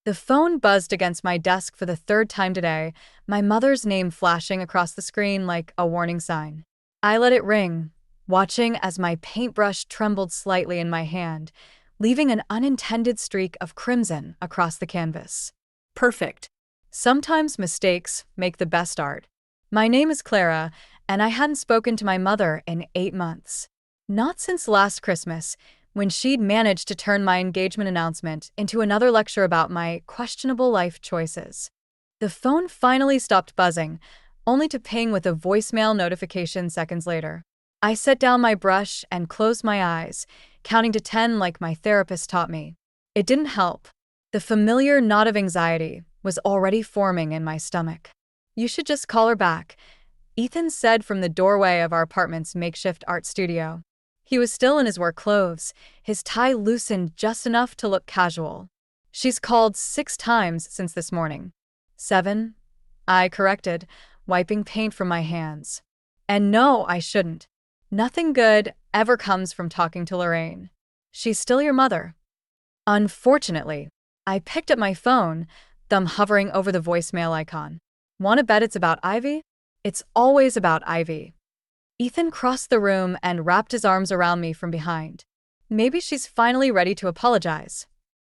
The phone buzzed against my desk for the third time today, my mother's name flashing across the screen like a warning sign. I let it ring, watching as my paintbrush trembled slightly in my hand, leaving an unintended streak of crimson across the canvas. Perfect. Sometimes mistakes make the best art. My name is Clara, and I hadn't spoken to my mother in 8 months. Not since last Christmas, when she'd managed to turn my engagement announcement into another lecture about my questionable life choices. The phone finally stopped buzzing, only to ping with a voicemail notification seconds later. I set down my brush and closed my eyes, counting to 10 like my therapist taught me. It didn't help. The familiar knot of anxiety was already forming in my stomach. "You should just call her back," Ethan said from the doorway of our apartment's makeshift art studio. He was still in his work clothes, his tie loosened just enough to look casual. "She's called 6 times since this morning." 7? I corrected, wiping paint from my hands. "And no, I shouldn't. Nothing good ever comes from talking to Lorraine. She's still your mother." Unfortunately, I picked up my phone, thumb hovering over the voicemail icon. "Want to bet it's about Ivy?" "It's always about Ivy." Ethan crossed the room and wrapped his arms around me from behind. "Maybe she's finally ready to apologize."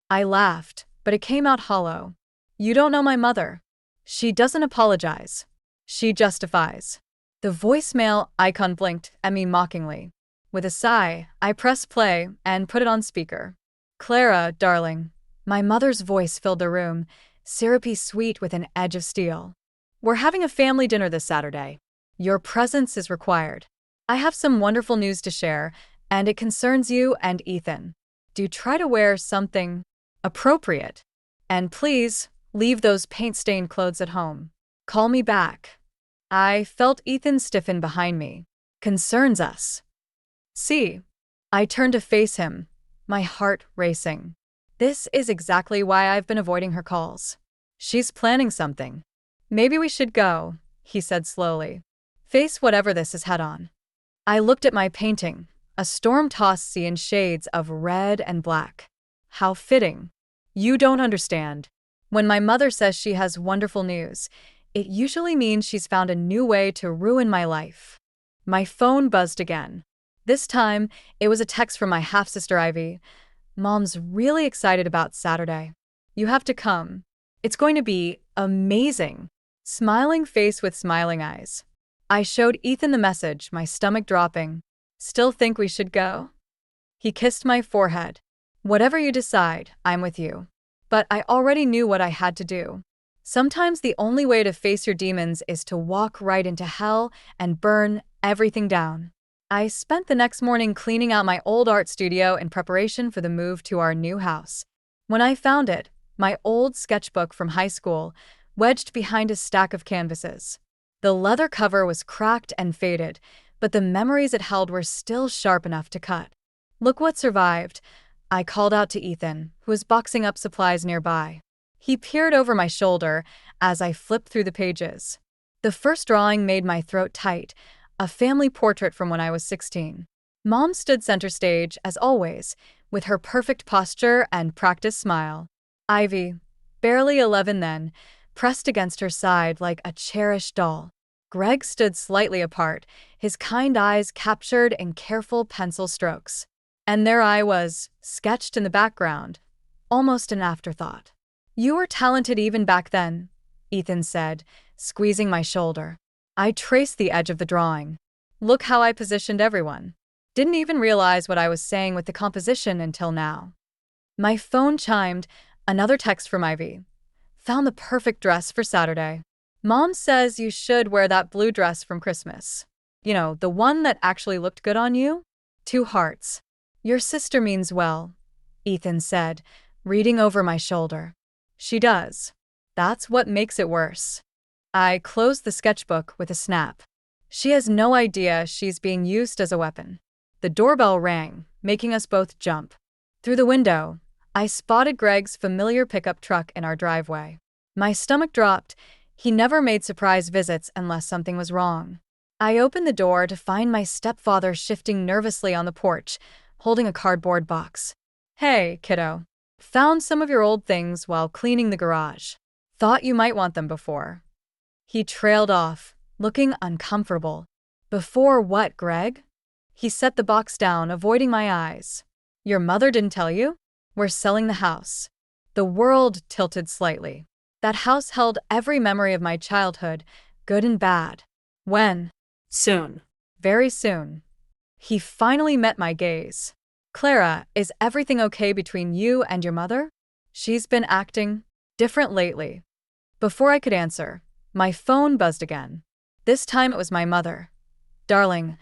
I laughed, but it came out hollow. "You don't know my mother. She doesn't apologize. She justifies." The voicemail icon blinked at me mockingly. With a sigh, I pressed play and put it on speaker. "Clara, darling." My mother's voice filled the room, syrupy sweet with an edge of steel. "We're having a family dinner this Saturday. Your presence is required. I have some wonderful news to share, and it concerns you and Ethan. Do try to wear something appropriate. And please, leave those paint-stained clothes at home. Call me back." I felt Ethan stiffen behind me. "Concerns us." "See." I turned to face him, my heart racing. This is exactly why I've been avoiding her calls. "She's planning something. Maybe we should go," he said slowly. "Face whatever this is head on." I looked at my painting, a storm-tossed sea in shades of red and black. How fitting. "You don't understand. When my mother says she has wonderful news, it usually means she's found a new way to ruin my life." My phone buzzed again. This time, it was a text from my half-sister Ivy. "Mom's really excited about Saturday. You have to come. It's going to be amazing." Smiling face with smiling eyes. I showed Ethan the message, my stomach dropping. "Still think we should go?" He kissed my forehead. "Whatever you decide, I'm with you." But I already knew what I had to do. Sometimes the only way to face your demons is to walk right into hell and burn everything down. I spent the next morning cleaning out my old art studio in preparation for the move to our new house. When I found it, my old sketchbook from high school, wedged behind a stack of canvases. The leather cover was cracked and faded, but the memories it held were still sharp enough to cut. "Look what survived," I called out to Ethan, who was boxing up supplies nearby. He peered over my shoulder as I flipped through the pages. The first drawing made my throat tight, a family portrait from when I was 16. Mom stood center stage, as always, with her perfect posture and practiced smile. Ivy, barely 11 then, pressed against her side like a cherished doll. Greg stood slightly apart, his kind eyes captured in careful pencil strokes. And there I was, sketched in the background, almost an afterthought. "You were talented even back then," Ethan said, squeezing my shoulder. I traced the edge of the drawing. "Look how I positioned everyone." Didn't even realize what I was saying with the composition until now. My phone chimed, another text from Ivy. "Found the perfect dress for Saturday. Mom says you should wear that blue dress from Christmas. You know, the one that actually looked good on you?" 2 hearts. "Your sister means well," Ethan said, reading over my shoulder. "She does. That's what makes it worse." I closed the sketchbook with a snap. She has no idea she's being used as a weapon. The doorbell rang, making us both jump. Through the window, I spotted Greg's familiar pickup truck in our driveway. My stomach dropped. He never made surprise visits unless something was wrong. I opened the door to find my stepfather shifting nervously on the porch, holding a cardboard box. "Hey, kiddo." Found some of your old things while cleaning the garage. Thought you might want them before. He trailed off, looking uncomfortable. Before what, Greg? He set the box down, avoiding my eyes. Your mother didn't tell you? We're selling the house. The world tilted slightly. That house held every memory of my childhood, good and bad. When? Soon. Very soon. He finally met my gaze. Clara, is everything okay between you and your mother? She's been acting different lately. Before I could answer, my phone buzzed again. This time it was my mother. Darling,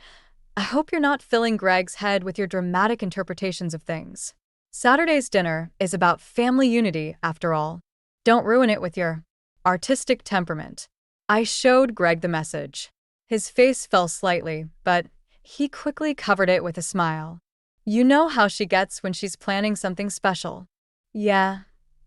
I hope you're not filling Greg's head with your dramatic interpretations of things. Saturday's dinner is about family unity, after all. Don't ruin it with your artistic temperament. I showed Greg the message. His face fell slightly, but he quickly covered it with a smile. You know how she gets when she's planning something special. Yeah,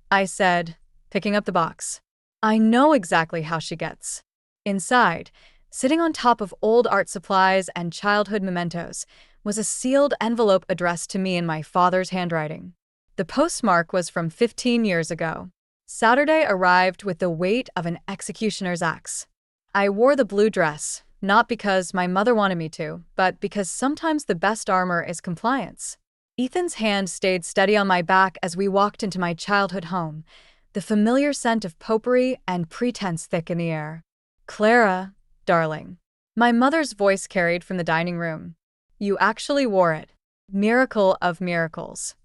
I said, picking up the box. I know exactly how she gets. Inside, sitting on top of old art supplies and childhood mementos, was a sealed envelope addressed to me in my father's handwriting. The postmark was from 15 years ago. Saturday arrived with the weight of an executioner's axe. I wore the blue dress, not because my mother wanted me to, but because sometimes the best armor is compliance. Ethan's hand stayed steady on my back as we walked into my childhood home, the familiar scent of potpourri and pretense thick in the air. Clara, darling. My mother's voice carried from the dining room. You actually wore it. Miracle of miracles.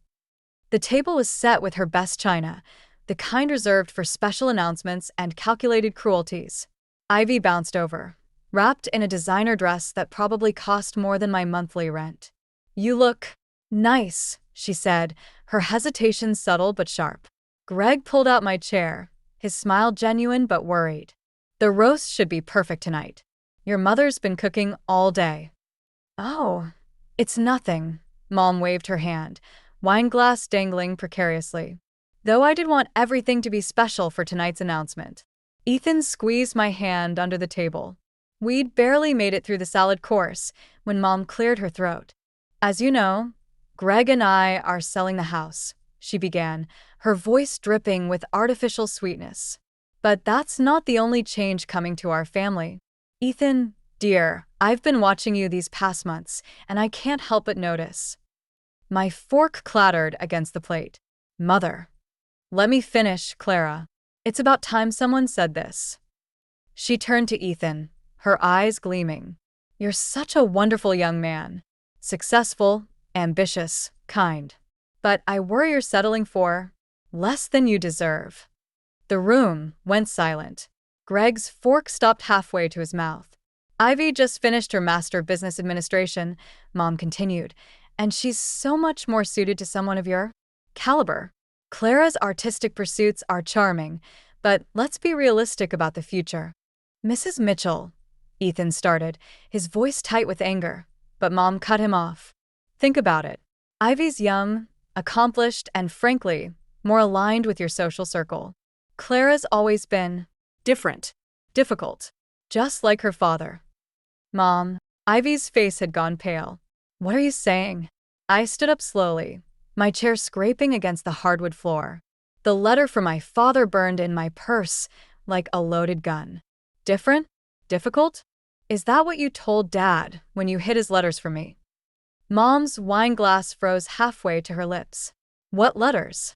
The table was set with her best china, the kind reserved for special announcements and calculated cruelties. Ivy bounced over, wrapped in a designer dress that probably cost more than my monthly rent. You look nice, she said, her hesitation subtle but sharp. Greg pulled out my chair, his smile genuine but worried. The roast should be perfect tonight. Your mother's been cooking all day. Oh, it's nothing. Mom waved her hand, wine glass dangling precariously. Though I did want everything to be special for tonight's announcement. Ethan squeezed my hand under the table. We'd barely made it through the salad course when Mom cleared her throat. As you know, Greg and I are selling the house, she began, her voice dripping with artificial sweetness. But that's not the only change coming to our family. Ethan, dear, I've been watching you these past months, and I can't help but notice. My fork clattered against the plate. Mother. Let me finish, Clara. It's about time someone said this. She turned to Ethan, her eyes gleaming. You're such a wonderful young man. Successful, ambitious, kind. But I worry you're settling for less than you deserve. The room went silent. Greg's fork stopped halfway to his mouth. Ivy just finished her Master of Business Administration, Mom continued, and she's so much more suited to someone of your caliber. Clara's artistic pursuits are charming, but let's be realistic about the future. Mrs. Mitchell, Ethan started, his voice tight with anger, but Mom cut him off. Think about it. Ivy's young, accomplished, and frankly, more aligned with your social circle. Clara's always been different, difficult, just like her father. Mom, Ivy's face had gone pale. What are you saying? I stood up slowly, my chair scraping against the hardwood floor. The letter from my father burned in my purse like a loaded gun. Different? Difficult? Is that what you told Dad when you hid his letters from me? Mom's wine glass froze halfway to her lips. What letters?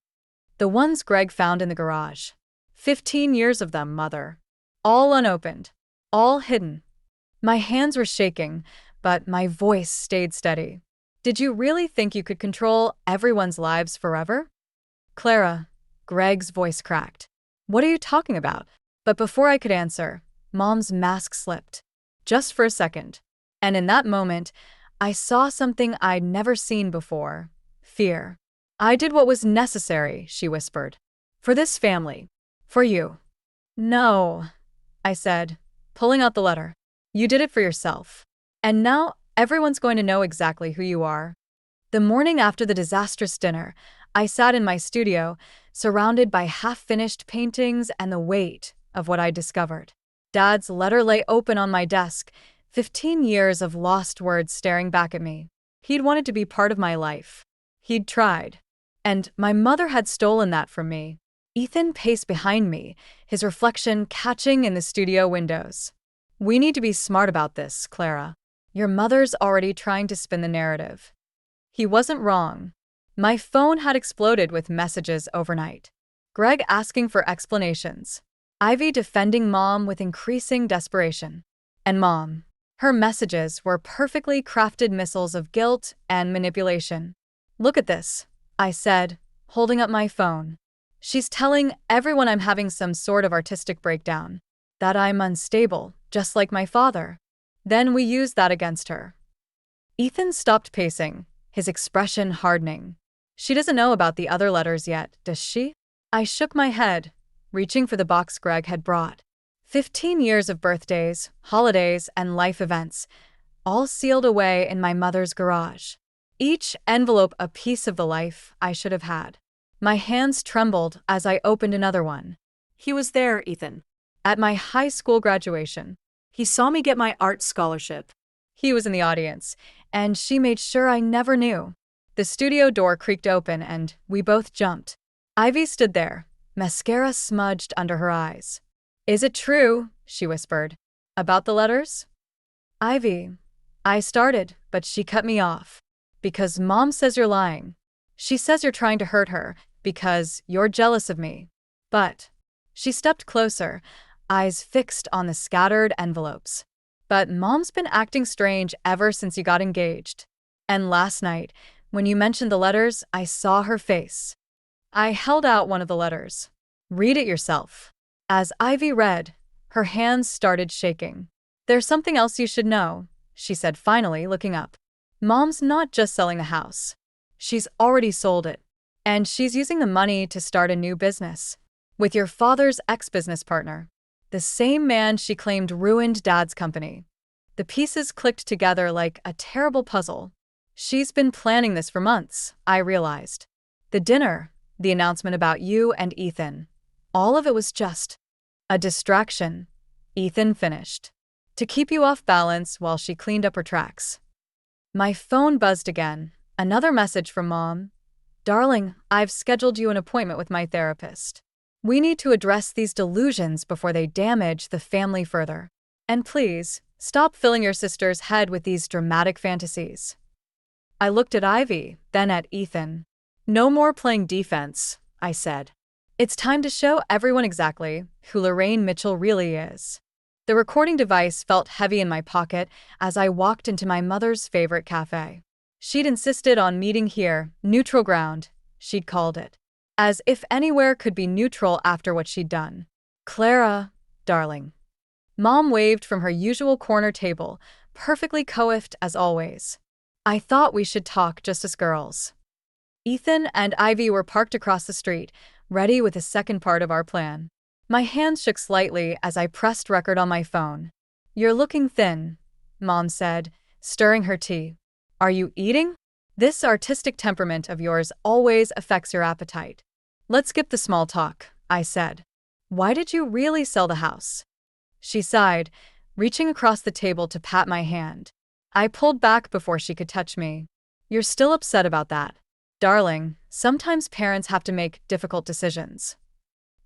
The ones Greg found in the garage. 15 years of them, Mother. All unopened. All hidden. My hands were shaking, but my voice stayed steady. Did you really think you could control everyone's lives forever? Clara, Greg's voice cracked. What are you talking about? But before I could answer, Mom's mask slipped. Just for a second. And in that moment, I saw something I'd never seen before. Fear. I did what was necessary, she whispered. For this family. For you. No, I said, pulling out the letter. You did it for yourself. And now everyone's going to know exactly who you are. The morning after the disastrous dinner, I sat in my studio, surrounded by half-finished paintings and the weight of what I discovered. Dad's letter lay open on my desk, 15 years of lost words staring back at me. He'd wanted to be part of my life. He'd tried. And my mother had stolen that from me. Ethan paced behind me, his reflection catching in the studio windows. We need to be smart about this, Clara. Your mother's already trying to spin the narrative. He wasn't wrong. My phone had exploded with messages overnight. Greg asking for explanations. Ivy defending Mom with increasing desperation. And Mom. Her messages were perfectly crafted missiles of guilt and manipulation. Look at this, I said, holding up my phone. She's telling everyone I'm having some sort of artistic breakdown. That I'm unstable, just like my father. Then we use that against her. Ethan stopped pacing, his expression hardening. She doesn't know about the other letters yet, does she? I shook my head, reaching for the box Greg had brought. 15 years of birthdays, holidays, and life events, all sealed away in my mother's garage. Each envelope a piece of the life I should have had. My hands trembled as I opened another one. He was there, Ethan. At my high school graduation. He saw me get my art scholarship. He was in the audience, and she made sure I never knew. The studio door creaked open and we both jumped. Ivy stood there, mascara smudged under her eyes. Is it true, she whispered, about the letters? Ivy, I started, but she cut me off. Because Mom says you're lying. She says you're trying to hurt her, because you're jealous of me. But, she stepped closer, eyes fixed on the scattered envelopes. But Mom's been acting strange ever since you got engaged. And last night, when you mentioned the letters, I saw her face. I held out one of the letters. Read it yourself. As Ivy read, her hands started shaking. There's something else you should know, she said finally, looking up. Mom's not just selling the house. She's already sold it. And she's using the money to start a new business. With your father's ex-business partner. The same man she claimed ruined Dad's company. The pieces clicked together like a terrible puzzle. She's been planning this for months, I realized. The dinner, the announcement about you and Ethan. All of it was just a distraction, Ethan finished. To keep you off balance while she cleaned up her tracks. My phone buzzed again. Another message from Mom. Darling, I've scheduled you an appointment with my therapist. We need to address these delusions before they damage the family further. And please, stop filling your sister's head with these dramatic fantasies. I looked at Ivy, then at Ethan. No more playing defense, I said. It's time to show everyone exactly who Lorraine Mitchell really is. The recording device felt heavy in my pocket as I walked into my mother's favorite cafe. She'd insisted on meeting here, neutral ground, she'd called it. As if anywhere could be neutral after what she'd done. Clara, darling. Mom waved from her usual corner table, perfectly coiffed as always. I thought we should talk just as girls. Ethan and Ivy were parked across the street, ready with the second part of our plan. My hands shook slightly as I pressed record on my phone. You're looking thin, Mom said, stirring her tea. Are you eating? This artistic temperament of yours always affects your appetite. Let's skip the small talk, I said. Why did you really sell the house? She sighed, reaching across the table to pat my hand. I pulled back before she could touch me. You're still upset about that. Darling, sometimes parents have to make difficult decisions.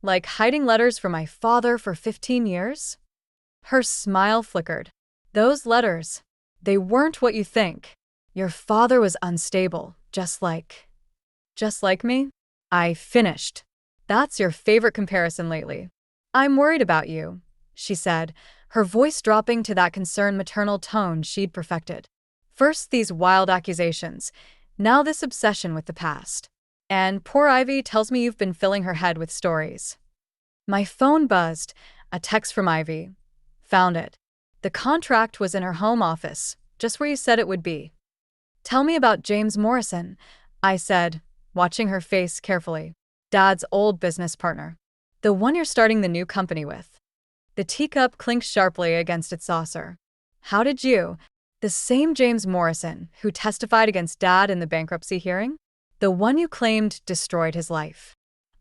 Like hiding letters from my father for 15 years? Her smile flickered. Those letters, they weren't what you think. Your father was unstable, just like me? I finished. That's your favorite comparison lately. I'm worried about you, she said, her voice dropping to that concerned maternal tone she'd perfected. First these wild accusations, now this obsession with the past. And poor Ivy tells me you've been filling her head with stories. My phone buzzed, a text from Ivy. Found it. The contract was in her home office, just where you said it would be. Tell me about James Morrison, I said, watching her face carefully. Dad's old business partner. The one you're starting the new company with. The teacup clinked sharply against its saucer. How did you? The same James Morrison who testified against Dad in the bankruptcy hearing? The one you claimed destroyed his life.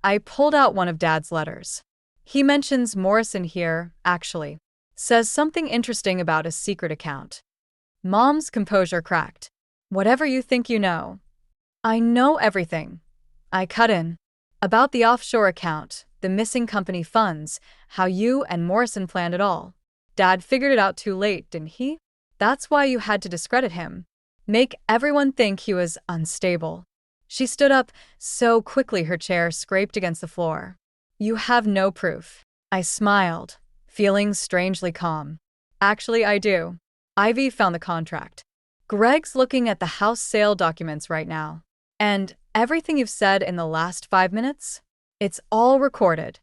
I pulled out one of Dad's letters. He mentions Morrison here, actually. Says something interesting about a secret account. Mom's composure cracked. Whatever you think you know. I know everything. I cut in. About the offshore account, the missing company funds, how you and Morrison planned it all. Dad figured it out too late, didn't he? That's why you had to discredit him. Make everyone think he was unstable. She stood up so quickly her chair scraped against the floor. You have no proof. I smiled, feeling strangely calm. Actually, I do. Ivy found the contract. Greg's looking at the house sale documents right now. And everything you've said in the last 5 minutes? It's all recorded.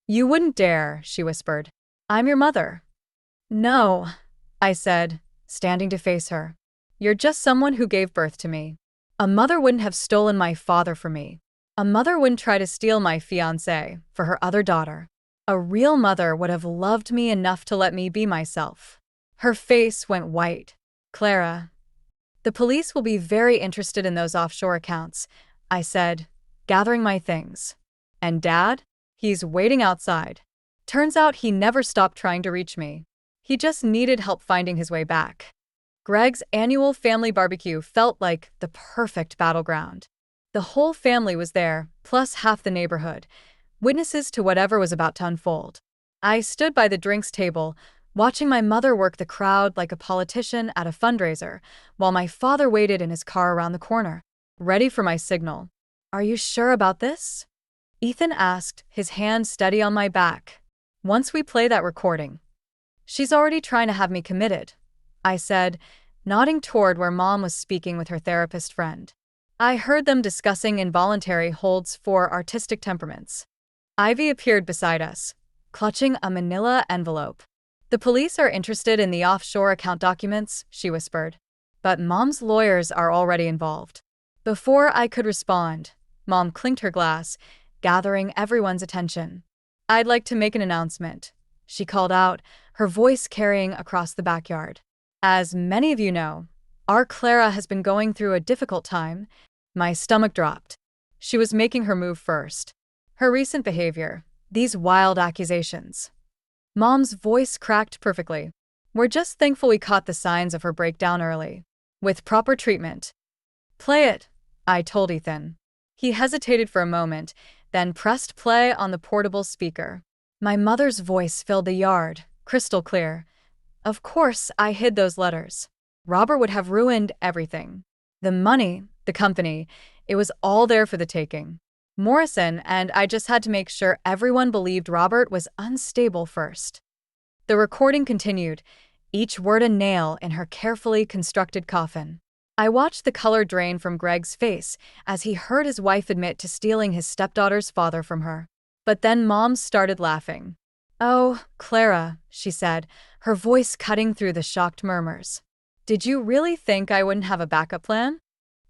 You wouldn't dare, she whispered. I'm your mother. No, I said, standing to face her. You're just someone who gave birth to me. A mother wouldn't have stolen my father from me. A mother wouldn't try to steal my fiancé for her other daughter. A real mother would have loved me enough to let me be myself. Her face went white. Clara. The police will be very interested in those offshore accounts, I said, gathering my things. And Dad? He's waiting outside. Turns out he never stopped trying to reach me. He just needed help finding his way back. Greg's annual family barbecue felt like the perfect battleground. The whole family was there, plus half the neighborhood, witnesses to whatever was about to unfold. I stood by the drinks table, watching my mother work the crowd like a politician at a fundraiser, while my father waited in his car around the corner, ready for my signal. Are you sure about this? Ethan asked, his hand steady on my back. Once we play that recording. She's already trying to have me committed, I said, nodding toward where Mom was speaking with her therapist friend. I heard them discussing involuntary holds for artistic temperaments. Ivy appeared beside us, clutching a manila envelope. The police are interested in the offshore account documents, she whispered. But Mom's lawyers are already involved. Before I could respond, Mom clinked her glass, gathering everyone's attention. I'd like to make an announcement, she called out, her voice carrying across the backyard. As many of you know, our Clara has been going through a difficult time. My stomach dropped. She was making her move first. Her recent behavior, these wild accusations. Mom's voice cracked perfectly. We're just thankful we caught the signs of her breakdown early. With proper treatment. Play it, I told Ethan. He hesitated for a moment, then pressed play on the portable speaker. My mother's voice filled the yard, crystal clear. Of course, I hid those letters. Robert would have ruined everything. The money, the company, it was all there for the taking. Morrison and I just had to make sure everyone believed Robert was unstable first. The recording continued, each word a nail in her carefully constructed coffin. I watched the color drain from Greg's face as he heard his wife admit to stealing his stepdaughter's father from her. But then Mom started laughing. Oh, Clara, she said, her voice cutting through the shocked murmurs. Did you really think I wouldn't have a backup plan?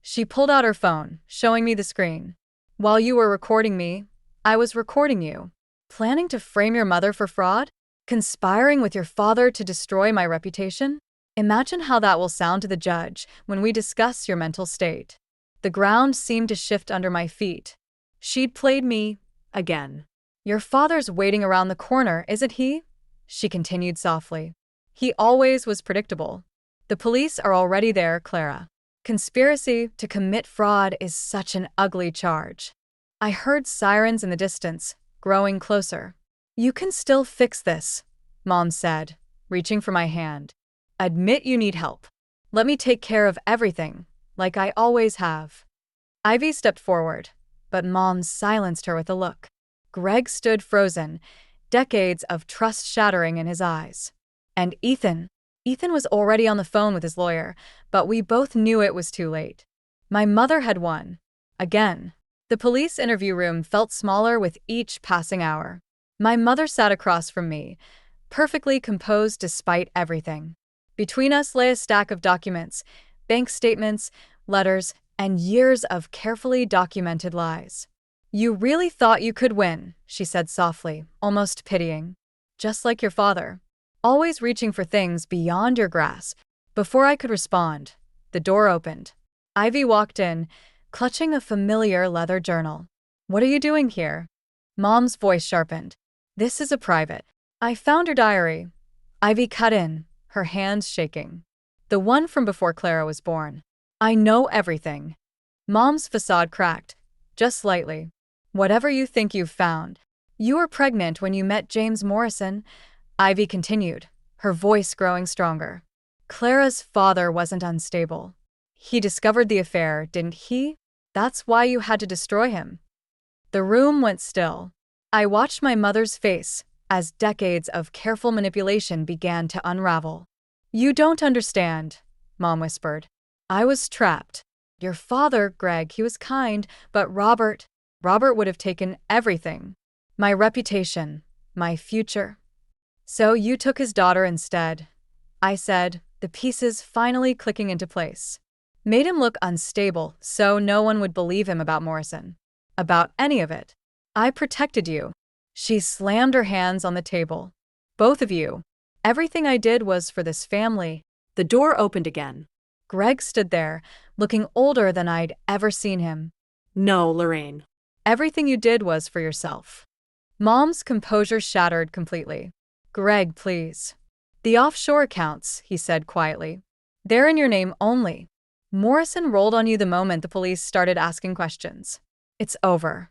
She pulled out her phone, showing me the screen. While you were recording me, I was recording you. Planning to frame your mother for fraud? Conspiring with your father to destroy my reputation? Imagine how that will sound to the judge when we discuss your mental state. The ground seemed to shift under my feet. She'd played me again. Your father's waiting around the corner, isn't he? She continued softly. He always was predictable. The police are already there, Clara. Conspiracy to commit fraud is such an ugly charge. I heard sirens in the distance, growing closer. You can still fix this, Mom said, reaching for my hand. Admit you need help. Let me take care of everything, like I always have. Ivy stepped forward, but Mom silenced her with a look. Greg stood frozen, decades of trust shattering in his eyes. And Ethan was already on the phone with his lawyer, but we both knew it was too late. My mother had won. Again. The police interview room felt smaller with each passing hour. My mother sat across from me, perfectly composed despite everything. Between us lay a stack of documents, bank statements, letters, and years of carefully documented lies. You really thought you could win, she said softly, almost pitying. Just like your father. Always reaching for things beyond your grasp. Before I could respond, the door opened. Ivy walked in, clutching a familiar leather journal. What are you doing here? Mom's voice sharpened. This is a private. I found her diary. Ivy cut in, her hands shaking. The one from before Clara was born. I know everything. Mom's facade cracked. just slightly. Whatever you think you've found. You were pregnant when you met James Morrison, Ivy continued, her voice growing stronger. Clara's father wasn't unstable. He discovered the affair, didn't he? That's why you had to destroy him. The room went still. I watched my mother's face as decades of careful manipulation began to unravel. You don't understand, Mom whispered. I was trapped. Your father, Greg, he was kind, but Robert would have taken everything. My reputation, my future. So you took his daughter instead, I said, the pieces finally clicking into place. Made him look unstable so no one would believe him about Morrison. About any of it. I protected you. She slammed her hands on the table. Both of you. Everything I did was for this family. The door opened again. Greg stood there, looking older than I'd ever seen him. No, Lorraine. Everything you did was for yourself. Mom's composure shattered completely. Greg, please. The offshore accounts, he said quietly. They're in your name only. Morrison rolled on you the moment the police started asking questions. It's over.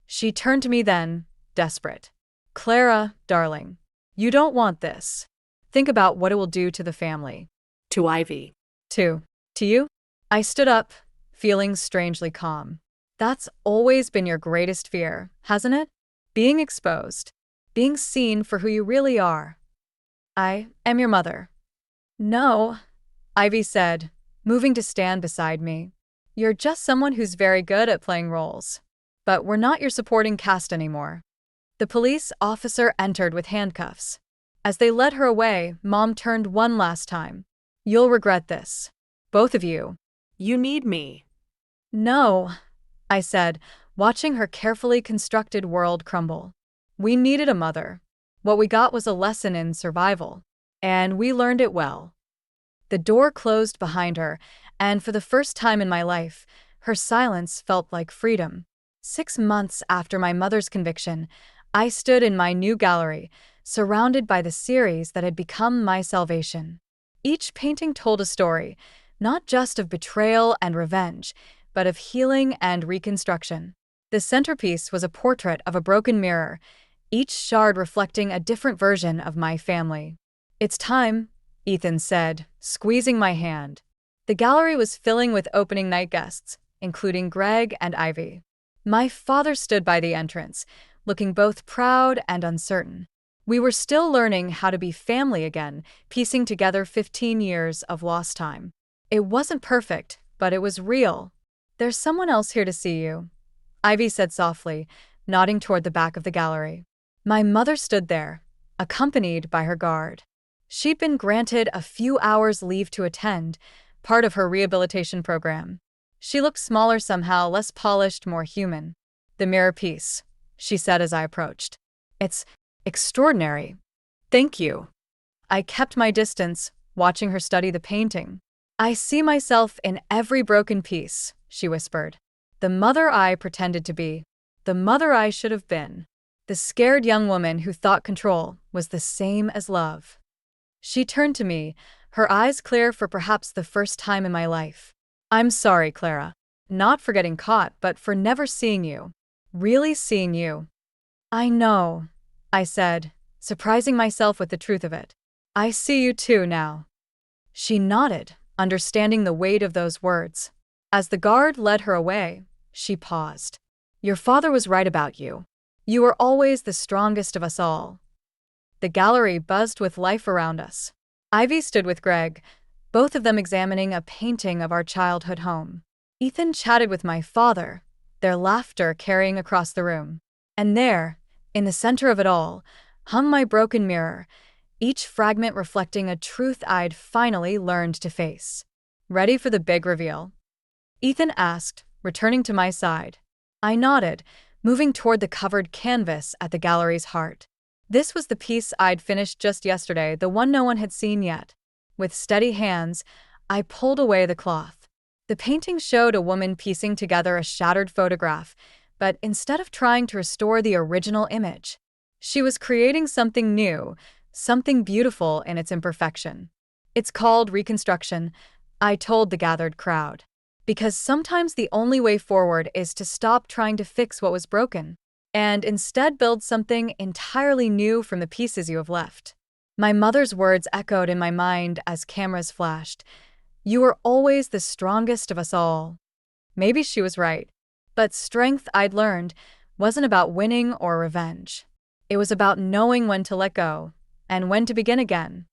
She turned to me then, desperate. Clara, darling, you don't want this. Think about what it will do to the family. To Ivy. To you? I stood up, feeling strangely calm. That's always been your greatest fear, hasn't it? Being exposed. Being seen for who you really are. I am your mother. No, Ivy said, moving to stand beside me. You're just someone who's very good at playing roles. But we're not your supporting cast anymore. The police officer entered with handcuffs. As they led her away, Mom turned one last time. You'll regret this. Both of you. You need me. No, I said, watching her carefully constructed world crumble. We needed a mother. What we got was a lesson in survival. And we learned it well. The door closed behind her, and for the first time in my life, her silence felt like freedom. 6 months after my mother's conviction, I stood in my new gallery, surrounded by the series that had become my salvation. Each painting told a story, not just of betrayal and revenge, but of healing and reconstruction. The centerpiece was a portrait of a broken mirror, each shard reflecting a different version of my family. It's time, Ethan said, squeezing my hand. The gallery was filling with opening night guests, including Greg and Ivy. My father stood by the entrance, looking both proud and uncertain. We were still learning how to be family again, piecing together 15 years of lost time. It wasn't perfect, but it was real. There's someone else here to see you, Ivy said softly, nodding toward the back of the gallery. My mother stood there, accompanied by her guard. She'd been granted a few hours leave to attend, part of her rehabilitation program. She looked smaller somehow, less polished, more human. The mirror piece, she said as I approached. It's extraordinary. Thank you. I kept my distance, watching her study the painting. I see myself in every broken piece, she whispered. The mother I pretended to be. The mother I should have been. The scared young woman who thought control was the same as love. She turned to me, her eyes clear for perhaps the first time in my life. I'm sorry, Clara. Not for getting caught, but for never seeing you. Really seeing you. I know, I said, surprising myself with the truth of it. I see you too now. She nodded, understanding the weight of those words. As the guard led her away, she paused. Your father was right about you. You were always the strongest of us all. The gallery buzzed with life around us. Ivy stood with Greg, both of them examining a painting of our childhood home. Ethan chatted with my father, their laughter carrying across the room. And there, in the center of it all, hung my broken mirror, each fragment reflecting a truth I'd finally learned to face. Ready for the big reveal? Ethan asked, returning to my side. I nodded, moving toward the covered canvas at the gallery's heart. This was the piece I'd finished just yesterday, the one no one had seen yet. With steady hands, I pulled away the cloth. The painting showed a woman piecing together a shattered photograph, but instead of trying to restore the original image, she was creating something new, something beautiful in its imperfection. It's called reconstruction, I told the gathered crowd. Because sometimes the only way forward is to stop trying to fix what was broken and instead build something entirely new from the pieces you have left. My mother's words echoed in my mind as cameras flashed. You are always the strongest of us all. Maybe she was right, but strength, I'd learned, wasn't about winning or revenge. It was about knowing when to let go and when to begin again.